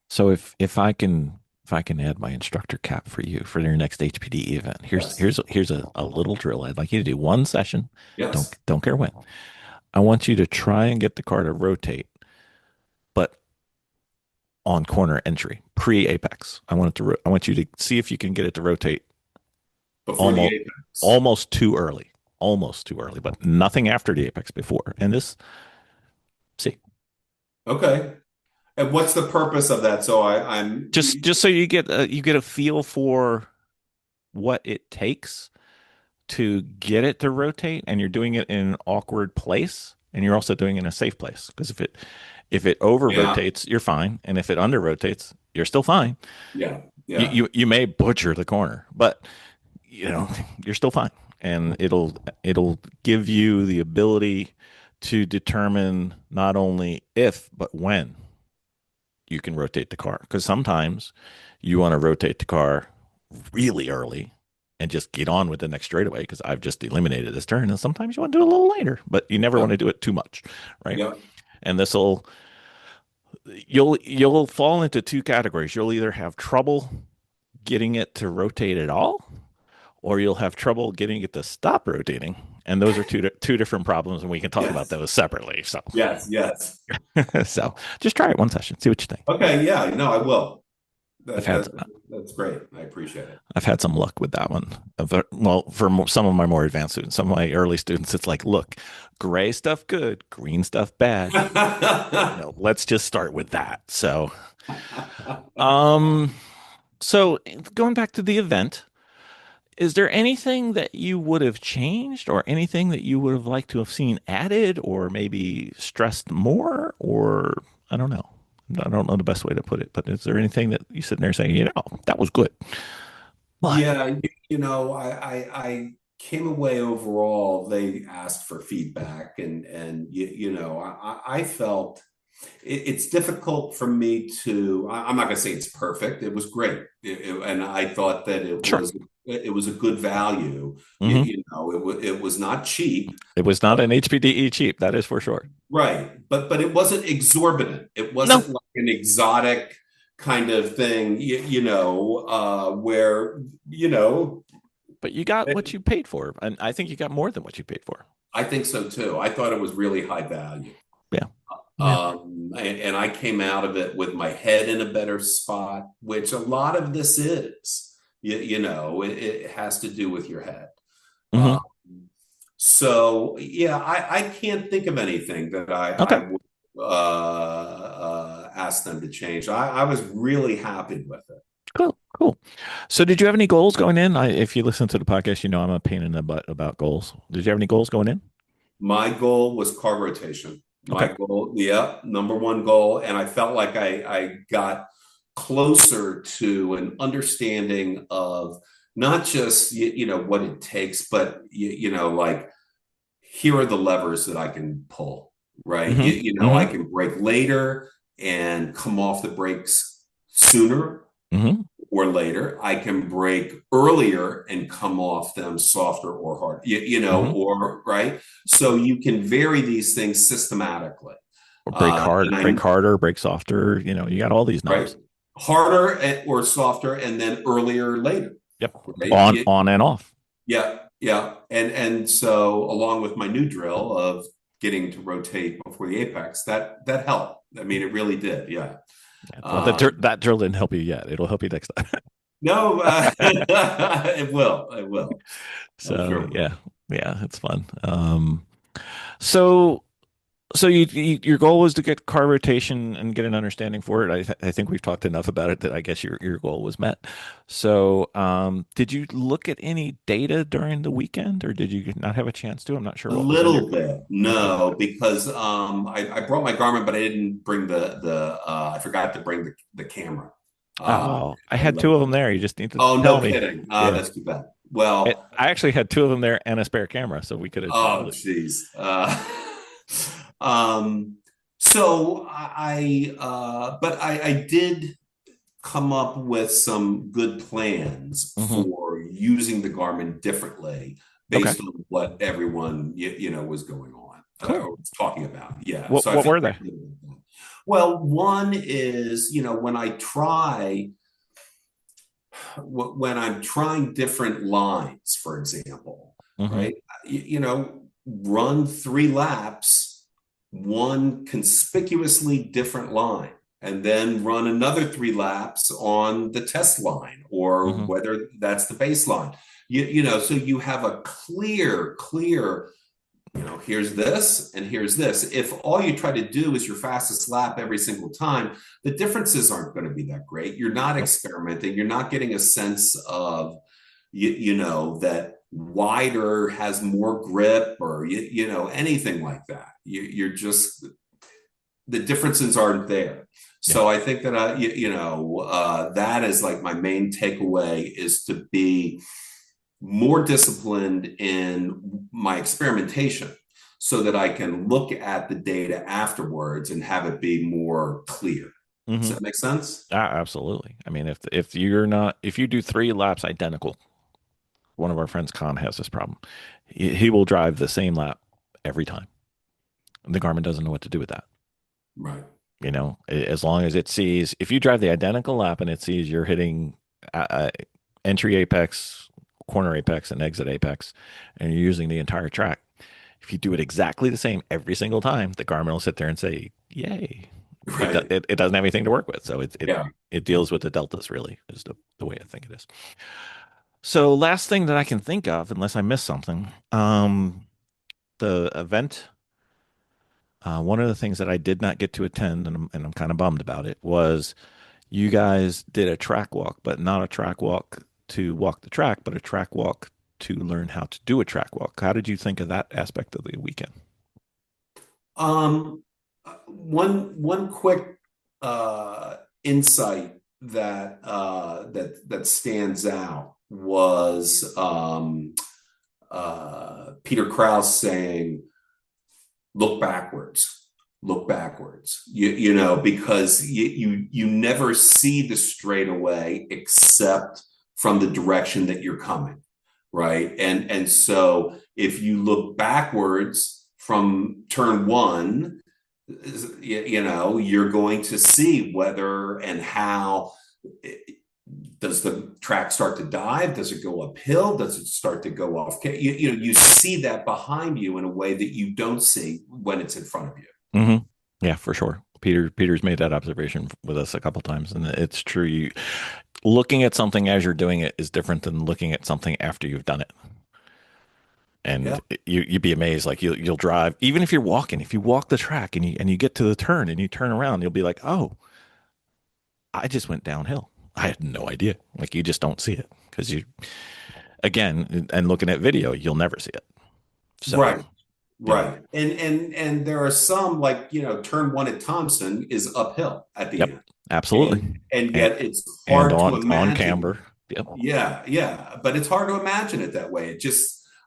So if I can add my instructor cap for you for your next HPD event, Yes. here's a little drill. I'd like you to do one session. Don't Yes. don't care when. I want you to try and get the car to rotate, but on corner entry, pre-apex. I want you to see if you can get it to rotate Before the almost apex. almost too early. Almost too early, but nothing after the apex before. And this, see, Okay. And what's the purpose of that? So I'm just so you get a feel for what it takes to get it to rotate, and you're doing it in an awkward place, and you're also doing it in a safe place. Because if it over yeah, rotates, you're fine, and if it under rotates, you're still fine. yeah, You yeah. you may butcher the corner, but you're still fine, and it'll give you the ability to determine not only if but when you can rotate the car. Because sometimes you want to rotate the car really early and just get on with the next straightaway because I've just eliminated this turn. And sometimes you want to do it a little later, but you never want Yep, to do it too much, right? yep. And you'll fall into two categories. You'll either have trouble getting it to rotate at all, or you'll have trouble getting it to stop rotating and those are two different problems, and we can talk about Yes. those separately. So, Yes. Yes. so just try it one session, see what you think. Okay. Yeah. No, I will. I've That, had that that's great. I appreciate it. I've had some luck with that one. Well, for some of my more advanced students, some of my early students, it's like, look, gray stuff good, green stuff bad. Let's just start with that. Um, so going back to the event, is there anything that you would have changed or anything that you would have liked to have seen added or maybe stressed more? Or I don't know. I don't know the best way to put it, but is there anything that you sit there saying, that was good? But Yeah, I came away overall. They asked for feedback, and I felt it's difficult for me to. I'm not going to say it's perfect. It was great, and I thought that sure. it was a good value. Hmm. It was not cheap. It was not an HPDE cheap, that is for sure. Right. But it wasn't exorbitant. It No, wasn't like an exotic kind of thing, where, but you got what you paid for, and I think you got more than what you paid for. I think so too. I thought it was really high value. Yeah. Yeah. And I came out of it with my head in a better spot, which a lot of this is, it has to do with your head. Hmm. Um, So yeah, I can't think of anything that I Okay. would ask them to change. I was really happy with it. Cool. Cool. So, did you have any goals going in? If you listen to the podcast, I'm a pain in the butt about goals. Did you have any goals going in? My goal was car rotation. My Okay. goal, yeah, number one goal, and I felt like I got closer to an understanding of not just what it takes, but like here are the levers that I can pull, right? Hmm. I Hmm. can brake later and come off the brakes sooner Hmm. or later. I can brake earlier and come off them softer or hard, Hmm. or right. So you can vary these things systematically. Or break hard, And break I, harder, break softer. You got all these right, knobs. harder or softer, and then earlier, later, Yep. right? On and off. Yeah, yeah. And so along with my new drill of getting to rotate before the apex, that helped. I mean, it really did. Yeah. Yeah. Well, Um, that drill didn't help you yet. It'll help you next time. no, it will. It will. I'm So sure it will. yeah, yeah, it's fun. So your goal was to get car rotation and get an understanding for it. I think we've talked enough about it that I guess your goal was met. So did you look at any data during the weekend, or did you not have a chance to? I'm not sure A what was on your. little bit, Okay. no, because I brought my Garmin, but I didn't bring the I forgot to bring the camera. Uh, Oh, I I had two of them there. You just need to oh, tell no me. kidding. Yeah. That's too bad. Well, I actually had two of them there and a spare camera, so we could have oh, totally. geez. Um, so but I did come up with some good plans Hmm. for using the Garmin differently Okay. based on what everyone was going on Cool. or was talking about. Yeah, What so I what feel were pretty they? good about that. Well, one is when I try when I'm trying different lines, for example, Hmm. right? Run 3 laps, one conspicuously different line, and then run another 3 laps on the test line, or Hmm. whether that's the baseline. So you have a clear, here's this and here's this. If all you try to do is your fastest lap every single time, the differences aren't going to be that great. You're not Nope. experimenting. You're not getting a sense of, that wider has more grip or, anything like that. You're just, the differences aren't there. Yeah. So I think that, that is like my main takeaway is to be more disciplined in my experimentation so that I can look at the data afterwards and have it be more clear. Does Hmm. that make sense? Absolutely. I mean, if you do 3 laps identical, one of our friends, Con, has this problem. He will drive the same lap every time. And the Garmin doesn't know what to do with that. Right. As long as it sees, if you drive the identical lap and it sees you're hitting entry apex corner apex and exit apex, and you're using the entire track. If you do it exactly the same every single time, the Garmin will sit there and say, "Yay!" Right. It doesn't have anything to work with, so Yeah. it deals with the deltas. Really, is the way I think it is. So last thing that I can think of, unless I missed something, the event. One of the things that I did not get to attend, and I'm kind of bummed about it, was you guys did a track walk, but not a track walk to walk the track, but a track walk to learn how to do a track walk. How did you think of that aspect of the weekend? One quick insight that stands out was Peter Krause saying, "Look backwards, look backwards." Because you never see the straightaway except from the direction that you're coming, right? And so if you look backwards from turn one, you're going to see whether and how. Does the track start to dive? Does it go uphill? Does it start to go off? You see that behind you in a way that you don't see when it's in front of you. Mm-hmm. Yeah, for sure. Peter's made that observation with us a couple times, and it's true. You looking at something as you're doing it is different than looking at something after you've done it. And Yeah. you'd be amazed. Like you'll drive, even if you're walking, if you walk the track and you get to the turn and you turn around, you'll be like, oh, I just went downhill. I had no idea. Like you just don't see it because again, and looking at video, you'll never see it. So, Right. yeah. Right. And there are some, like, turn one at Thompson is uphill at the Yep, end. absolutely. And yet it's And hard to on imagine. camber. Yep. Yeah, yeah. But it's hard to imagine it that way.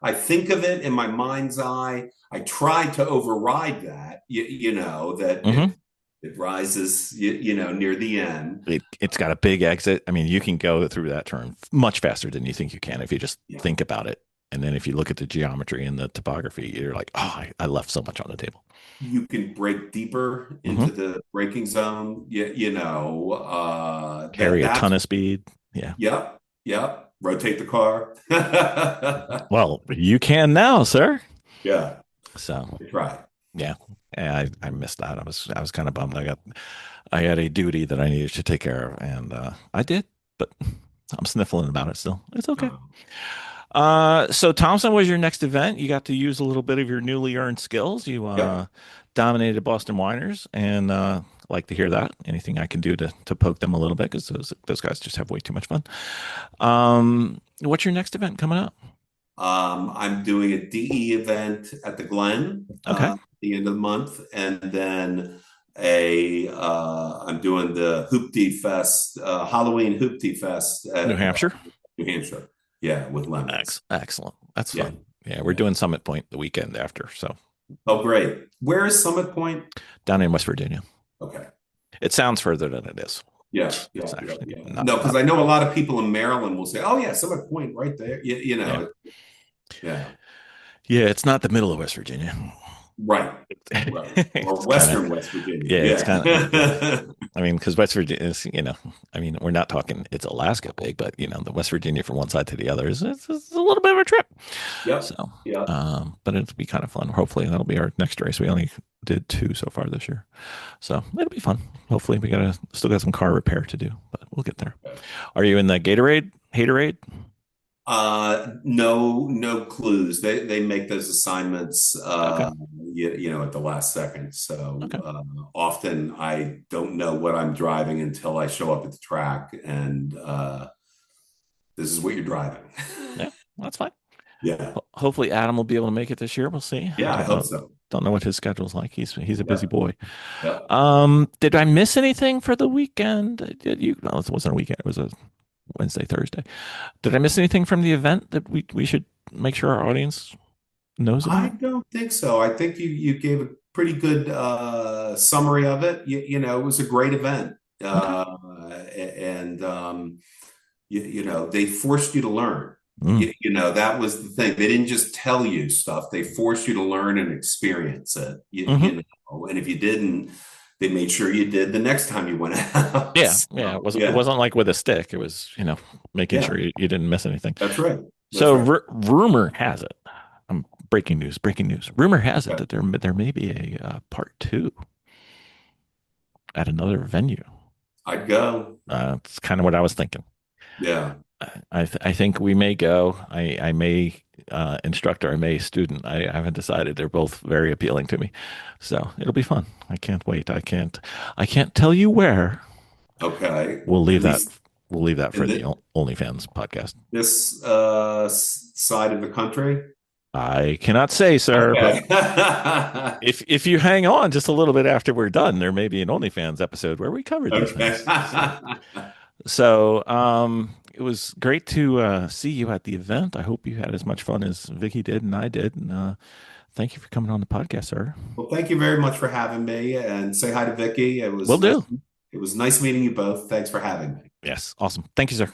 I think of it in my mind's eye. I try to override that, that Mhm. it rises, near the end. It's got a big exit. I mean, you can go through that turn much faster than you think you can if you just Yeah. think about it. And then if you look at the geometry and the topography, you're like, oh, I left so much on the table. You can break deeper into the braking zone. Carry a ton of speed. Yeah. Yep. Yep. Rotate the car. Well, you can now, sir. Yeah. So Right. yeah. And I missed that. I was kind of bummed. I had a duty that I needed to take care of, and I did, but I'm sniffling about it still. It's okay. So Thompson was your next event. You got to use a little bit of your newly earned skills. You Yep. dominated Boston Whiners, and like to hear that. Anything I can do to poke them a little bit because those guys just have way too much fun. What's your next event coming up? I'm doing a DE event at the Glen Okay. at the end of the month, and then I'm doing the Hoopty Fest, Halloween Hoopty Fest at New Hampshire. New Hampshire. Yeah, with lemons. Excellent. That's Yeah. fun. Yeah, we're doing Summit Point the weekend after. So Oh, great. Where is Summit Point? down in West Virginia. Okay. It sounds further than it is. Yeah, It's yeah, actually yeah. No, because I know a lot of people in Maryland will say, "Oh yeah, Summit Point right there." Yeah. Yeah, it's not the middle of West Virginia. Right. Right. Or Western West Virginia. Yeah, it's kind of. I mean, because West Virginia is, I mean, we're not talking it's Alaska big, but the West Virginia from one side to the other is it's a little bit of a trip. Yep. So, yeah. But it'll be kind of fun. Hopefully, that'll be our next race. We only did 2 so far this year, so it'll be fun. Hopefully, we still got some car repair to do, but we'll get there. Okay. Are you in the Haterade? No clues. They make those assignments, Okay. at the last second. So Okay. Often I don't know what I'm driving until I show up at the track, and this is what you're driving. Yeah, that's fine. Yeah. Hopefully, Adam will be able to make it this year. We'll see. Yeah, I hope so. Don't know what his schedule's like. He's a busy boy. Yeah. Did I miss anything for the weekend? Did you? Well, it wasn't a weekend. It was a Wednesday, Thursday. Did I miss anything from the event that we should make sure our audience knows about? I don't think so. I think you gave a pretty good summary of it. It was a great event, and they forced you to learn. That was the thing. They didn't just tell you stuff; they forced you to learn and experience it. And if you didn't, they made sure you did the next time you went out. Yeah, yeah. It wasn't like with a stick. It was, making sure you didn't miss anything. That's right. That's So right. rumor has it. Breaking news. Breaking news. Rumor has it Okay. that there may be a part two at another venue. I'd go. It's kind of what I was thinking. Yeah. I think we may go. I may instructor, I may student. I haven't decided. They're both very appealing to me, so it'll be fun. I can't wait. I can't tell you where. Okay. We'll At leave that. least We'll leave that for in the OnlyFans podcast. this side of the country. I cannot say, sir, but Okay. if you hang on just a little bit after we're done, there may be an OnlyFans episode where we cover these Okay. things. So it was great to see you at the event. I hope you had as much fun as Vicky did and I did. And thank you for coming on the podcast, sir. Well, thank you very much for having me, and say hi to Vicky. Will do. It was nice meeting you both. Thanks for having me. Yes, awesome. Thank you, sir.